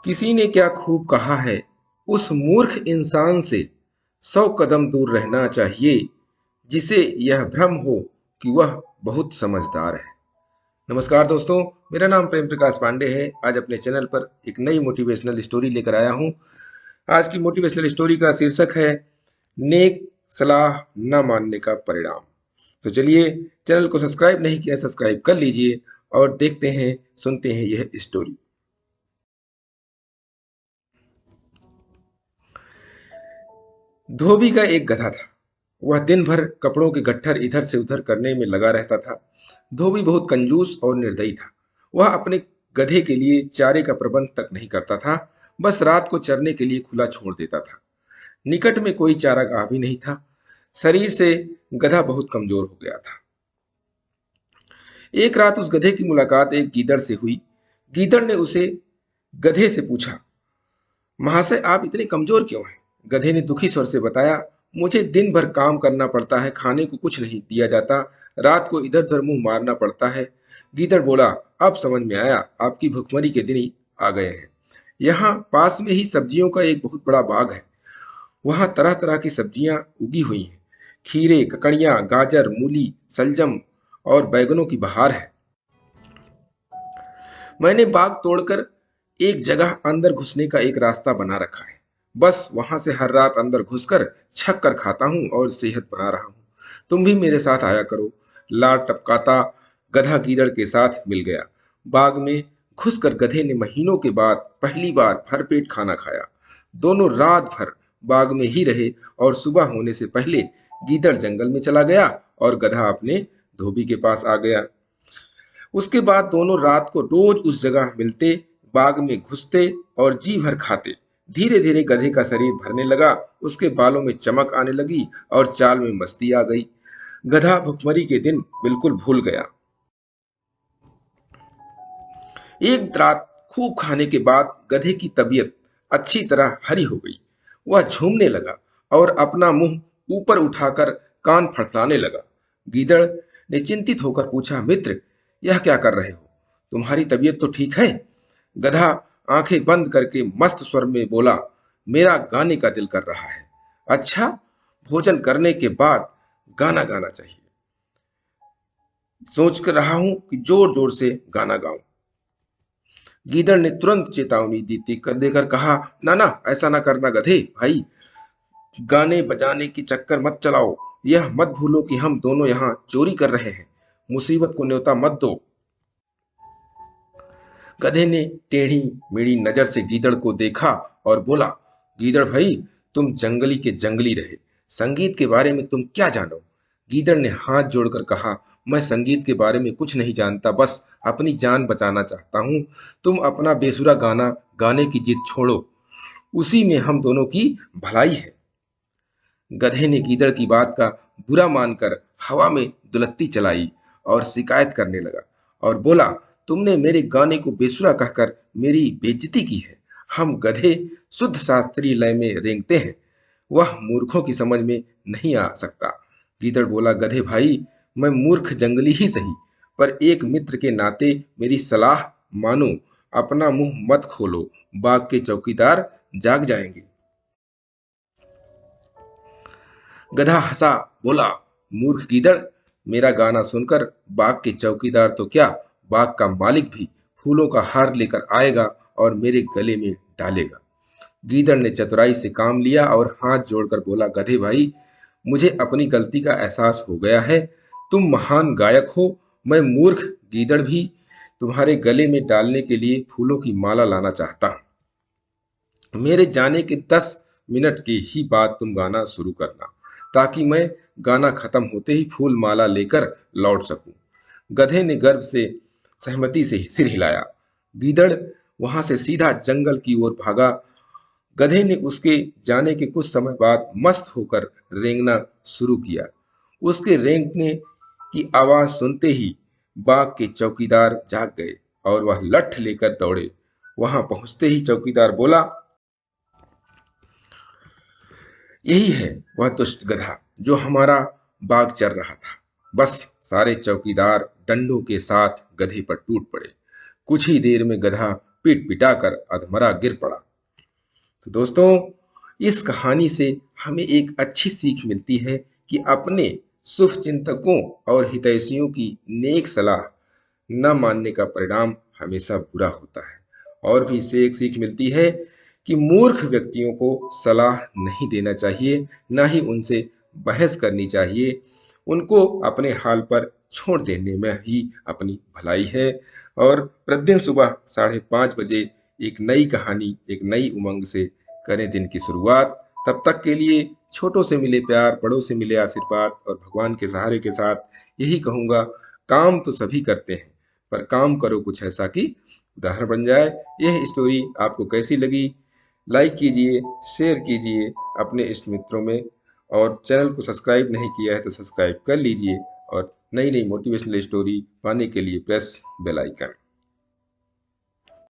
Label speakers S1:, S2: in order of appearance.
S1: किसी ने क्या खूब कहा है, उस मूर्ख इंसान से 100 कदम दूर रहना चाहिए जिसे यह भ्रम हो कि वह बहुत समझदार है। नमस्कार दोस्तों, मेरा नाम प्रेम प्रकाश पांडे है। आज अपने चैनल पर एक नई मोटिवेशनल स्टोरी लेकर आया हूं। आज की मोटिवेशनल स्टोरी का शीर्षक है नेक सलाह न मानने का परिणाम। तो चलिए, चैनल को सब्सक्राइब नहीं किया, सब्सक्राइब कर लीजिए और देखते हैं, सुनते हैं यह स्टोरी। धोबी का एक गधा था। वह दिन भर कपड़ों के गट्ठर इधर से उधर करने में लगा रहता था। धोबी बहुत कंजूस और निर्दयी था। वह अपने गधे के लिए चारे का प्रबंध तक नहीं करता था, बस रात को चरने के लिए खुला छोड़ देता था। निकट में कोई चारागाह भी नहीं था। शरीर से गधा बहुत कमजोर हो गया था। एक रात उस गधे की मुलाकात एक गीदड़ से हुई। गीदड़ ने उसे गधे से पूछा, महाशय आप इतने कमजोर क्यों हैं? गधे ने दुखी स्वर से बताया, मुझे दिन भर काम करना पड़ता है, खाने को कुछ नहीं दिया जाता, रात को इधर उधर मुंह मारना पड़ता है। गीदड़ बोला, अब समझ में आया, आपकी भुखमरी के दिन ही आ गए हैं। यहाँ पास में ही सब्जियों का एक बहुत बड़ा बाग है। वहाँ तरह तरह की सब्जियां उगी हुई हैं। खीरे, ककड़ियाँ, गाजर, मूली, सलजम और बैगनों की बहार है। मैंने बाग तोड़कर एक जगह अंदर घुसने का एक रास्ता बना रखा है। बस वहां से हर रात अंदर घुसकर छक कर खाता हूँ और सेहत बना रहा हूँ। तुम भी मेरे साथ आया करो। लार टपकाता गधा गीदड़ के साथ मिल गया। बाग में घुसकर गधे ने महीनों के बाद पहली बार भरपेट खाना खाया। दोनों रात भर बाग में ही रहे और सुबह होने से पहले गीदड़ जंगल में चला गया और गधा अपने धोबी के पास आ गया। उसके बाद दोनों रात को रोज उस जगह मिलते, बाग में घुसते और जी भर खाते। धीरे धीरे गधे का शरीर भरने लगा, उसके बालों में चमक आने लगी और चाल में मस्ती आ गई। गधा भुखमरी के दिन बिल्कुल भूल गया। एक रात खूब खाने के बाद गधे की तबीयत अच्छी तरह हरी हो गई। वह झूमने लगा और अपना मुंह ऊपर उठाकर कान फड़फड़ाने लगा। गीदड़ ने चिंतित होकर पूछा, मित्र, यह क्या कर रहे हो? तुम्हारी तबीयत तो ठीक है? गधा आंखें बंद करके मस्त स्वर में बोला, मेरा गाने का दिल कर रहा है। अच्छा, भोजन करने के बाद गाना गाना चाहिए। सोच कर रहा हूं कि जोर जोर से गाना गाऊं। गीदड़ ने तुरंत चेतावनी दी कर देकर कहा, ना ना, ऐसा ना करना गधे भाई, गाने बजाने की चक्कर मत चलाओ। यह मत भूलो कि हम दोनों यहाँ चोरी कर रहे हैं। मुसीबत को न्योता मत दो। गधे ने टेढ़ी मेढ़ी नजर से गीदड़ को देखा और बोला, गीदड़ भाई, तुम जंगली के जंगली रहे, संगीत के बारे में तुम क्या जानो? गीदड़ ने हाथ जोड़कर कहा, मैं संगीत के बारे में कुछ नहीं जानता, बस अपनी जान बचाना चाहता हूँ। तुम अपना बेसुरा गाना गाने की जिद छोड़ो, उसी में हम दोनों की भलाई है। गधे ने गीदड़ की बात का बुरा मानकर हवा में दुलत्ती चलाई और शिकायत करने लगा और बोला, तुमने मेरे गाने को बेसुरा कहकर मेरी बेइज्जती की है। हम गधे शुद्ध शास्त्रीय लय में रेंगते हैं, वह मूर्खों की समझ में नहीं आ सकता। गीदड़ बोला, गधे भाई, मैं मूर्ख जंगली ही सही, पर एक मित्र के नाते मेरी सलाह मानो। अपना मुंह मत खोलो, बाग के चौकीदार जाग जाएंगे। गधा हंसा, बोला, मूर्ख गीदड़, मेरा गाना सुनकर बाग के चौकीदार तो क्या, बाग का मालिक भी फूलों का हार लेकर आएगा और मेरे गले में डालेगा। गीदड़ ने चतुराई से काम लिया और हाथ जोड़कर बोला, गधे भाई, मुझे अपनी गलती का एहसास हो गया है। तुम महान गायक हो, मैं मूर्ख गीदड़ भी तुम्हारे गले में डालने के लिए फूलों की माला लाना चाहता हूं। मेरे जाने के 10 मिनट के ही बाद तुम गाना शुरू करना, ताकि मैं गाना खत्म होते ही फूल माला लेकर लौट सकूं। गधे ने गर्व से सहमति से सिर हिलाया। गीदड़ वहां से सीधा जंगल की ओर भागा। गधे ने उसके जाने के कुछ समय बाद मस्त होकर रेंगना शुरू किया। उसके रेंगने की आवाज सुनते ही बाग के चौकीदार जाग गए और वह लठ लेकर दौड़े। वहां पहुंचते ही चौकीदार बोला, यही है वह दुष्ट गधा जो हमारा बाग चर रहा था। बस सारे चौकीदार डंडों के साथ गधे पर टूट पड़े। कुछ ही देर में गधा पीट पिटाकर अधमरा गिर पड़ा। तो दोस्तों, इस कहानी से हमें एक अच्छी सीख मिलती है कि अपने शुभ चिंतकों और हितैषियों की नेक सलाह न मानने का परिणाम हमेशा बुरा होता है। और भी इससे एक सीख मिलती है कि मूर्ख व्यक्तियों को सलाह नहीं देना चाहिए, ना ही उनसे बहस करनी चाहिए। उनको अपने हाल पर छोड़ देने में ही अपनी भलाई है। और प्रतिदिन सुबह 5:30 बजे एक नई कहानी, एक नई उमंग से करें दिन की शुरुआत। तब तक के लिए छोटों से मिले प्यार, बड़ों से मिले आशीर्वाद और भगवान के सहारे के साथ यही कहूँगा, काम तो सभी करते हैं, पर काम करो कुछ ऐसा कि उदाहरण बन जाए। यह स्टोरी आपको कैसी लगी? लाइक कीजिए, शेयर कीजिए अपने इष्ट मित्रों में, और चैनल को सब्सक्राइब नहीं किया है तो सब्सक्राइब कर लीजिए। और नई नई मोटिवेशनल स्टोरी पाने के लिए प्रेस बेल आइकन।